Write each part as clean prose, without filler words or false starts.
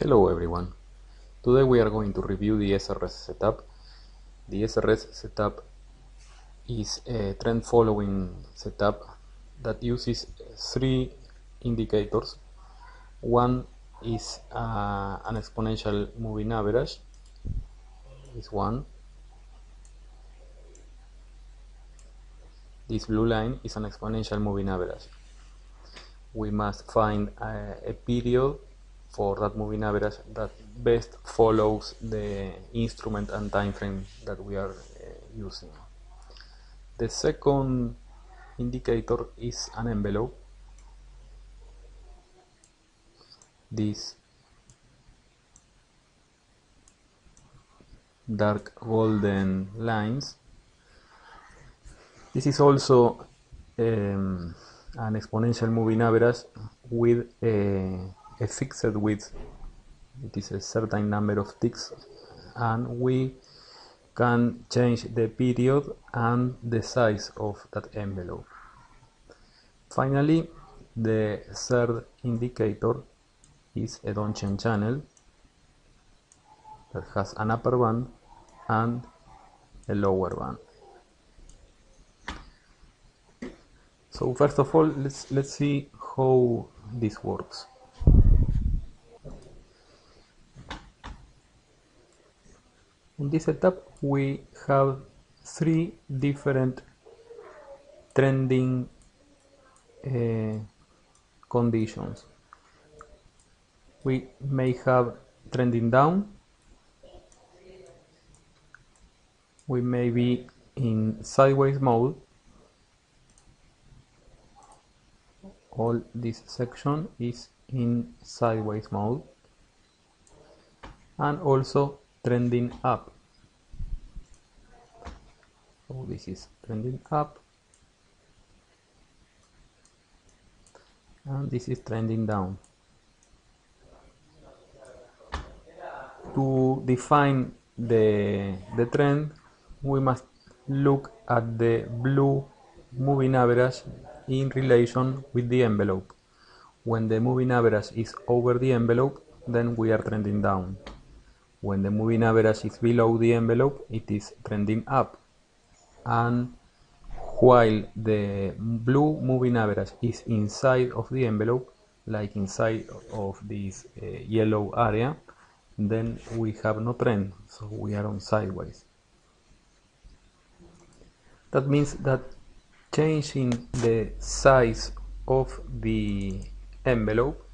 Hello everyone. Today we are going to review the SRS setup. The SRS setup is a trend following setup that uses three indicators. One is an exponential moving average. This one. This blue line is an exponential moving average. We must find a period for that moving average that best follows the instrument and time frame that we are using. The second indicator is an envelope. These dark golden lines. This is also an exponential moving average with a fixed width. It is a certain number of ticks, and we can change the period and the size of that envelope. Finally, the third indicator is a Donchian channel that has an upper band and a lower band. So first of all, let's see how this works. In this setup, we have three different trending conditions. We may have trending down. We may be in sideways mode. All this section is in sideways mode, and also trending up. So this is trending up, and this is trending down. To define the trend, we must look at the blue moving average in relation with the envelope. When the moving average is over the envelope, then we are trending down. When the moving average is below the envelope, it is trending up. And while the blue moving average is inside of the envelope, like inside of this yellow area, then we have no trend, so we are on sideways. That means that changing the size of the envelope,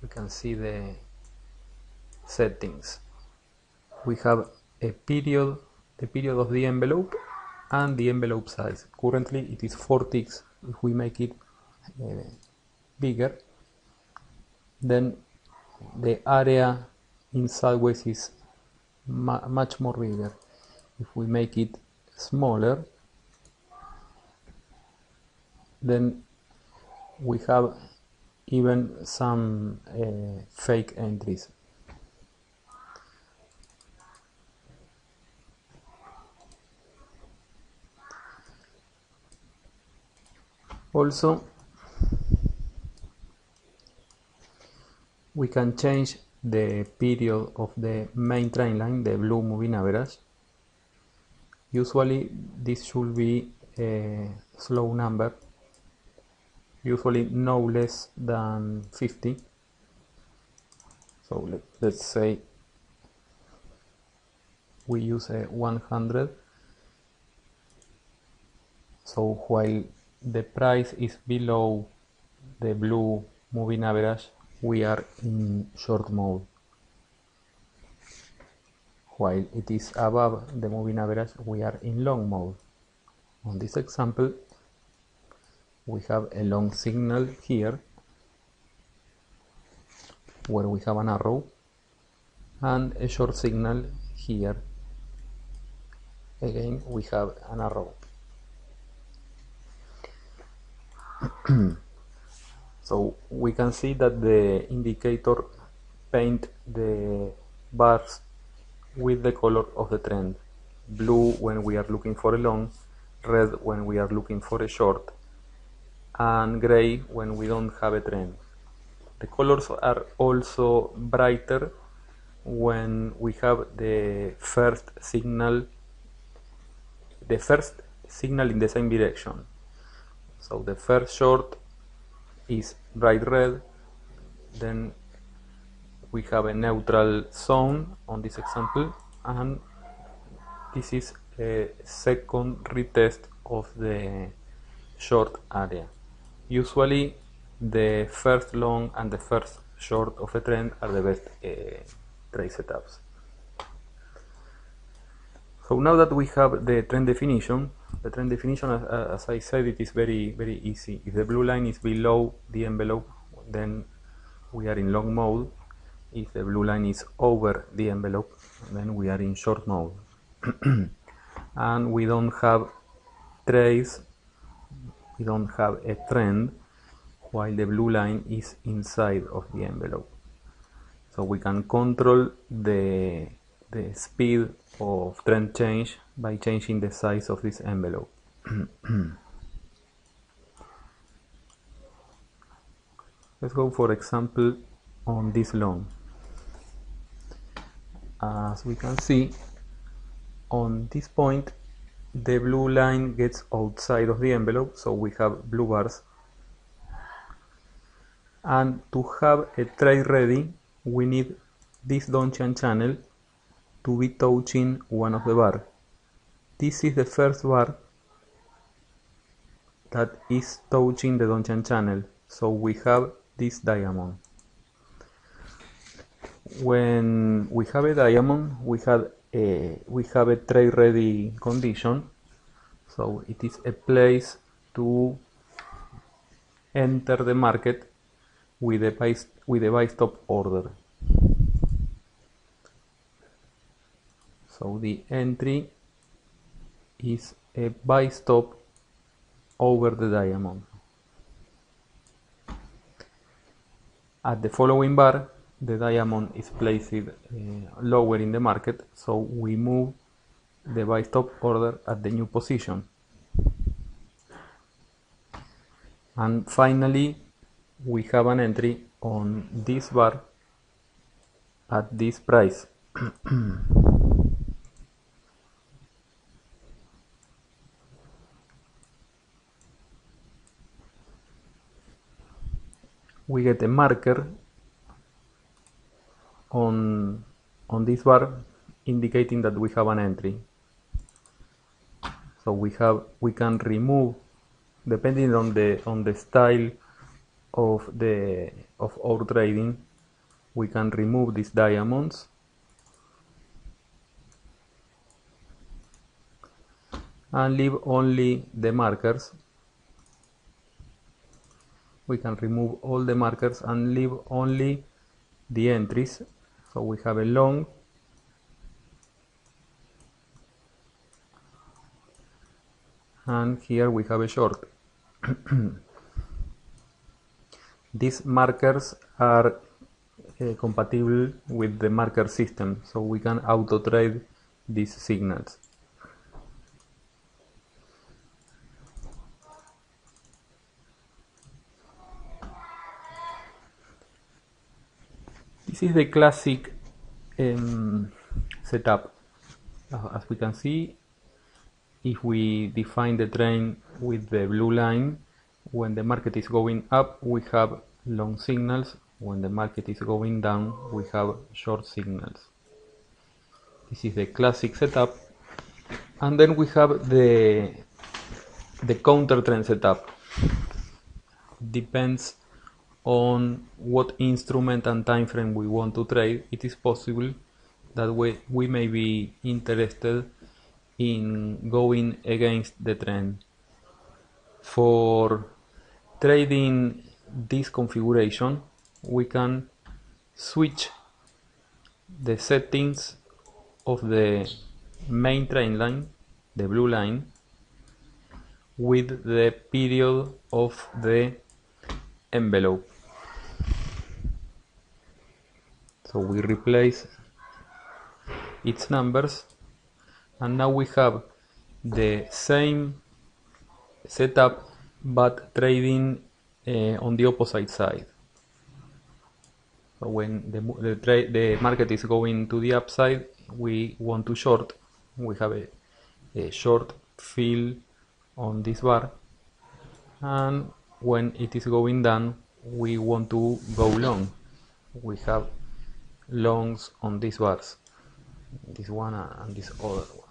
you can see the settings. We have a period, the period of the envelope, and the envelope size. Currently it is 4 ticks. If we make it bigger, then the area in sideways is much more bigger. If we make it smaller, then we have even some fake entries. Also, we can change the period of the main trend line, the blue moving average. Usually this should be a slow number, usually no less than 50. So let's say we use a 100. So while the price is below the blue moving average, we are in short mode. While it is above the moving average, we are in long mode. On this example, we have a long signal here, where we have an arrow, and a short signal here. Again, we have an arrow. So we can see that the indicator paint the bars with the color of the trend. Blue when we are looking for a long, red when we are looking for a short, and gray when we don't have a trend. The colors are also brighter when we have the first signal in the same direction. So the first short is bright red, then we have a neutral zone on this example, and this is a second retest of the short area. Usually the first long and the first short of a trend are the best trade setups. So now that we have the trend definition, as I said, it is very easy. If the blue line is below the envelope, then we are in long mode. If the blue line is over the envelope, then we are in short mode. And we don't have trades, we don't have a trend while the blue line is inside of the envelope. So we can control the speed of trend change by changing the size of this envelope. Let's go, for example, on this long. As we can see, on this point the blue line gets outside of the envelope, so we have blue bars. And to have a trade ready, we need this Donchian channel to be touching one of the bars. This is the first bar that is touching the Donchian channel, so we have this diamond. When we have a diamond, we have a trade ready condition, so it is a place to enter the market with a buy stop order. So the entry is a buy stop over the diamond. At the following bar, the diamond is placed lower in the market, so we move the buy stop order at the new position. And finally, we have an entry on this bar at this price. We get a marker on this bar indicating that we have an entry. So we can remove, depending on the style of our trading, we can remove these diamonds and leave only the markers. We can remove all the markers and leave only the entries. So we have a long, and here we have a short. These markers are compatible with the marker system, so we can auto trade these signals. This is the classic setup. As we can see, if we define the trend with the blue line, when the market is going up, we have long signals. When the market is going down, we have short signals. This is the classic setup. And then we have the counter trend setup. Depends on what instrument and time frame we want to trade. It is possible that we may be interested in going against the trend. For trading this configuration, we can switch the settings of the main trend line, the blue line, with the period of the envelope. So we replace its numbers, and now we have the same setup but trading on the opposite side. So when the market is going to the upside, we want to short. We have a short fill on this bar, and when it is going down, we want to go long. We have longs on these bars, this one and this other one.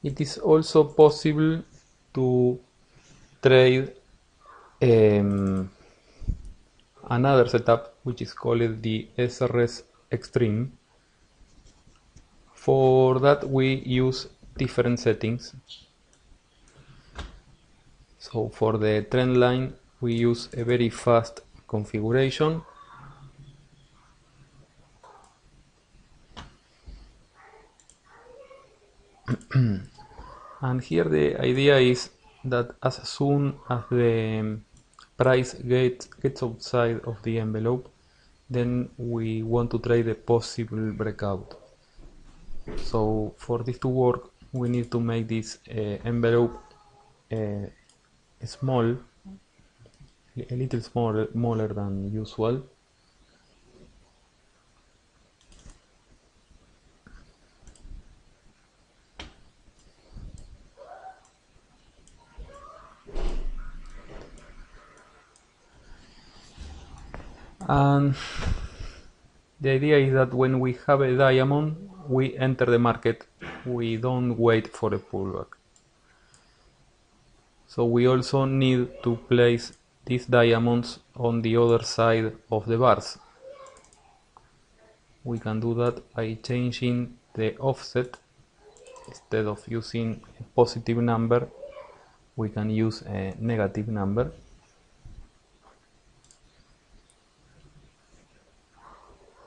It is also possible to trade another setup, which is called the SRS Extreme. For that we use different settings. So for the trend line we use a very fast configuration. And here the idea is that as soon as the price gets outside of the envelope, then we want to trade a possible breakout. So for this to work, we need to make this envelope small, a little smaller than usual. And the idea is that when we have a diamond, we enter the market. We don't wait for a pullback. So we also need to place these diamonds on the other side of the bars. We can do that by changing the offset. Instead of using a positive number, we can use a negative number.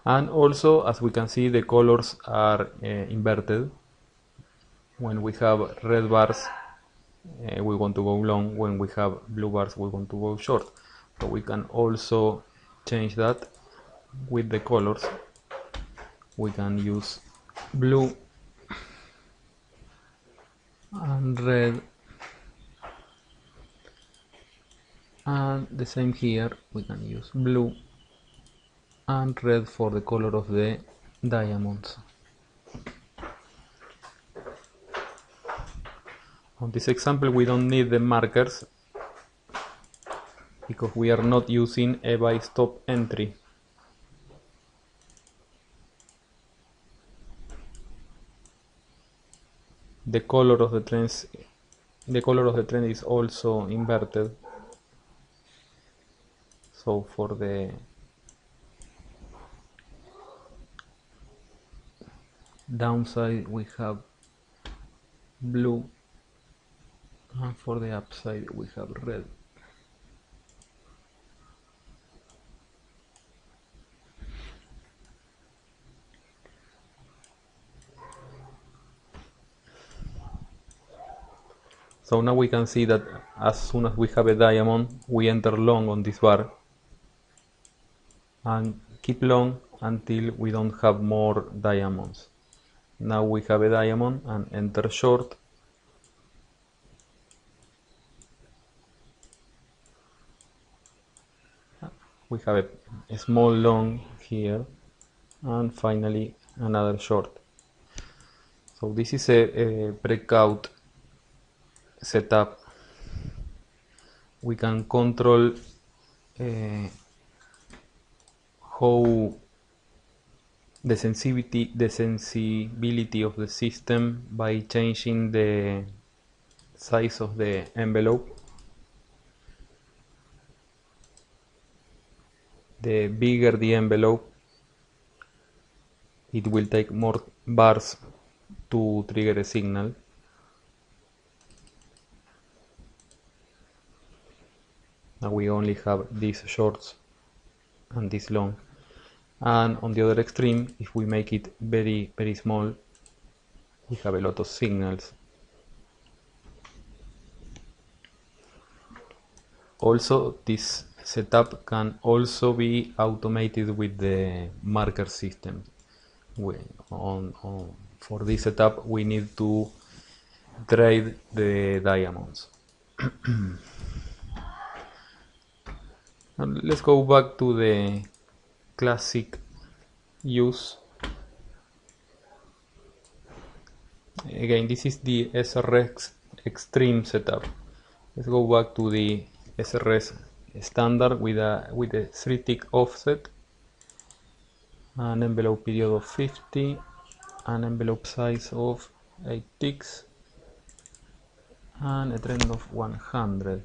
And also, as we can see, the colors are inverted. When we have red bars, we want to go long. When we have blue bars, we want to go short. So we can also change that with the colors. We can use blue and red, and the same here. We can use blue and red for the color of the diamonds. On this example we don't need the markers because we are not using a buy stop entry. The color of the trend is also inverted. So for the downside we have blue, and for the upside we have red. So now we can see that as soon as we have a diamond, we enter long on this bar and keep long until we don't have more diamonds. Now we have a diamond and enter short. We have a small long here, and finally another short. So this is a breakout setup. We can control how the sensibility of the system by changing the size of the envelope. The bigger the envelope, it will take more bars to trigger a signal. Now we only have these shorts and this long. And on the other extreme, if we make it very small, we have a lot of signals. Also, this setup can also be automated with the marker system. For this setup we need to trade the diamonds. And let's go back to the classic use. Again, this is the SRS Extreme setup. Let's go back to the SRS standard with a 3-tick offset, an envelope period of 50, an envelope size of 8 ticks, and a trend of 100.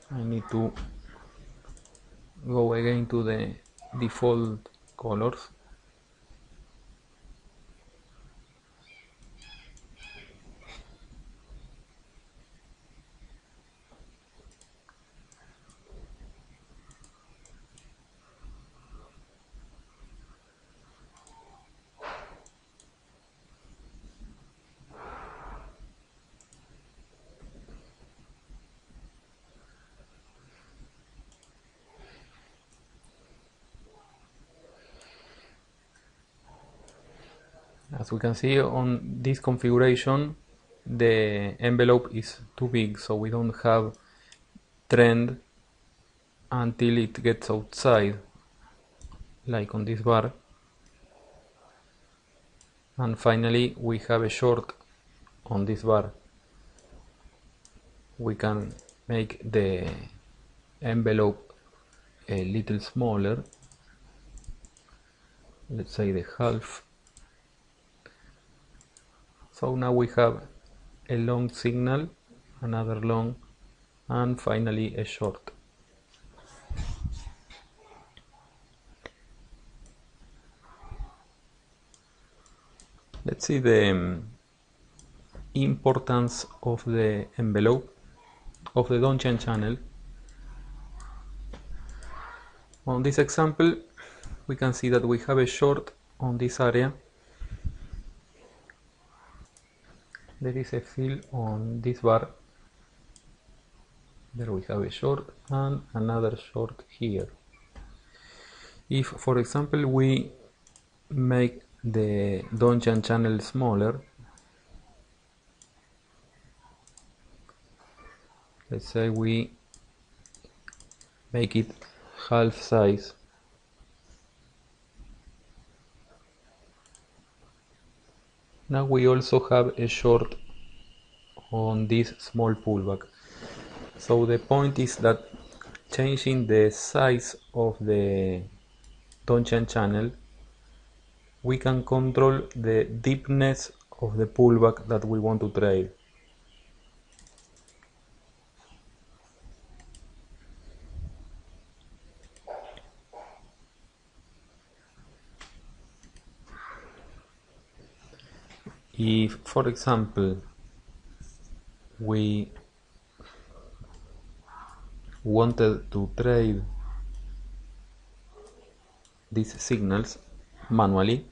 I need to go again to the default colors. As we can see on this configuration, the envelope is too big, so we don't have trend until it gets outside, like on this bar. And finally we have a short on this bar. We can make the envelope a little smaller, let's say the half. So now we have a long signal, another long, and finally a short. Let's see the importance of the envelope of the Donchian channel. On this example, we can see that we have a short on this area. There is a fill on this bar. There we have a short and another short here. If, for example, we make the Donchian channel smaller, let's say we make it half size, now we also have a short on this small pullback. So the point is that changing the size of the Donchian channel, we can control the deepness of the pullback that we want to trade. If, for example, we wanted to trade these signals manually,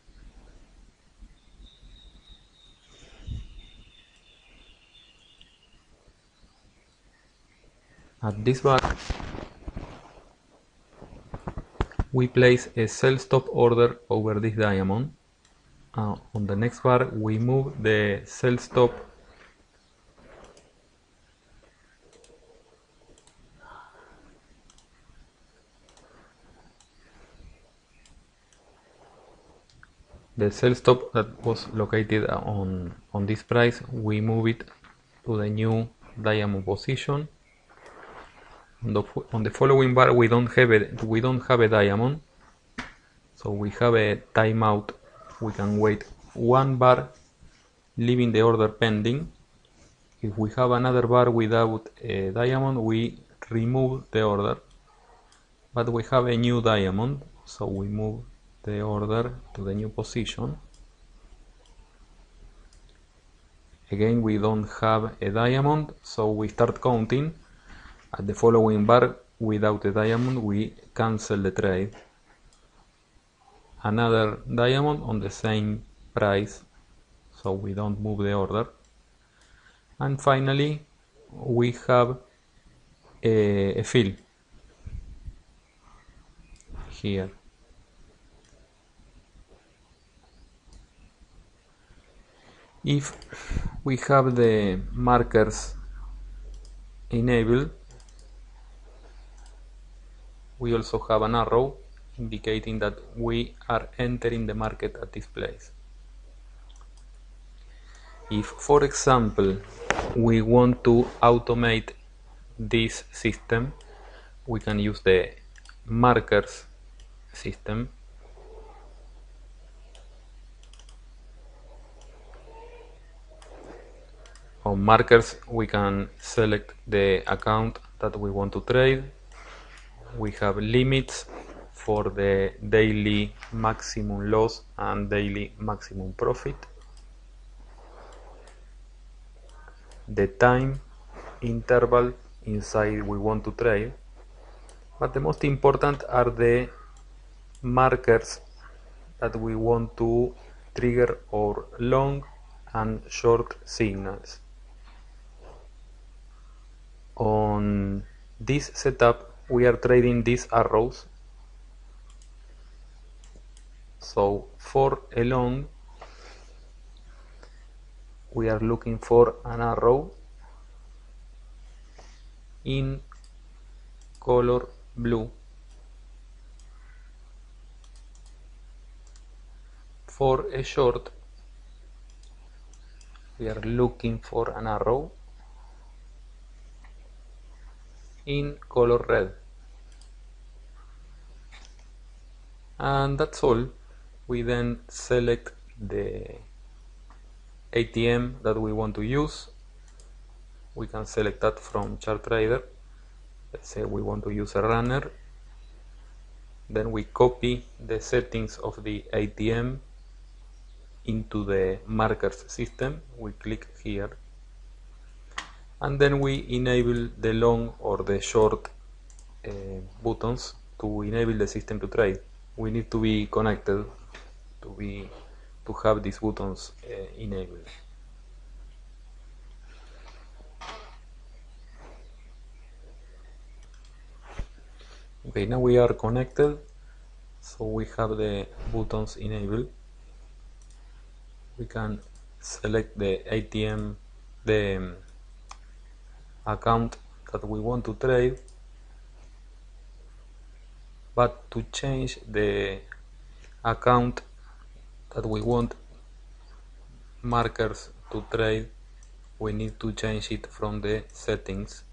at this bar we place a sell stop order over this diamond. On the next bar we move the sell stop that was located on this price, we move it to the new diamond position. On the following bar we don't have a diamond, so we have a timeout. We can wait one bar, leaving the order pending. If we have another bar without a diamond, we remove the order, but we have a new diamond, so we move the order to the new position. Again, we don't have a diamond, so we start counting. At the following bar without a diamond, we cancel the trade. Another diamond on the same price, so we don't move the order. And finally we have a fill. here. If we have the markers enabled, we also have an arrow indicating that we are entering the market at this place. If, for example, we want to automate this system, we can use the markers system. On markers, we can select the account that we want to trade. We have limits for the daily maximum loss and daily maximum profit. The time interval inside we want to trade. But the most important are the markers that we want to trigger our long and short signals. On this setup, we are trading these arrows. So for a long, we are looking for an arrow in color blue. For a short, we are looking for an arrow in color red. And that's all. We then select the ATM that we want to use. We can select that from Chart Trader. Let's say we want to use a runner. Then we copy the settings of the ATM into the markers system. We click here. And then we enable the long or the short buttons to enable the system to trade. We need to be connected to have these buttons enabled. Okay, now we are connected, so we have the buttons enabled. We can select the ATM, the account that we want to trade, but to change the account that we want markers to trade, we need to change it from the settings.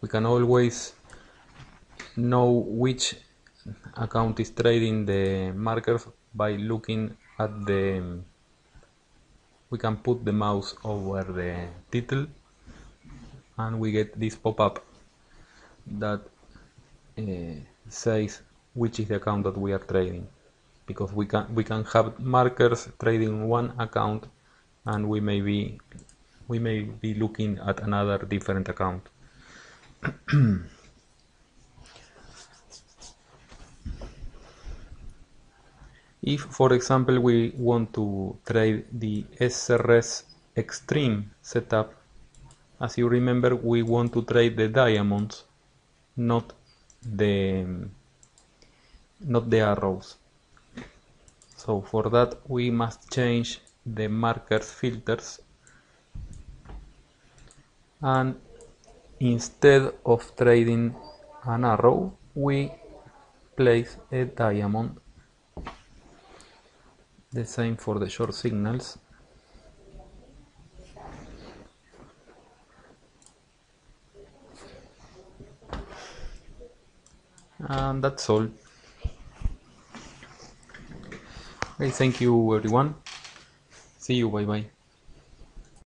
We can always know which account is trading the markers by looking at the, we can put the mouse over the title and we get this pop-up that says which is the account that we are trading, because we can have markers trading one account and we may be looking at another different account. If, for example, we want to trade the SRS Extreme setup, as you remember, we want to trade the diamonds, not the arrows. So for that we must change the markers filters, and instead of trading an arrow, we place a diamond. The same for the short signals. And that's all. Okay, thank you everyone. See you, bye bye.